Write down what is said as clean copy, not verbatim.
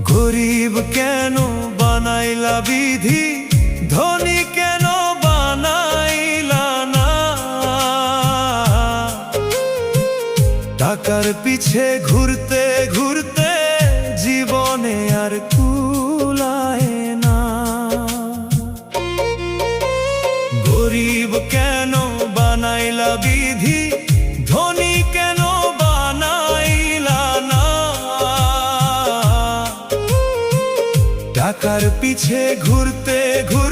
গরিব কেন বানাইলা বিধি, ধনী কেন বানাইলা না? টাকার পিছে ঘুরতে ঘুরতে জীবনে আর কুলায় না। গরিব কেন বানাইলা বিধি, ধনী কেন বানাইলা না? টাকার পিছে ঘুরতে ঘুরতে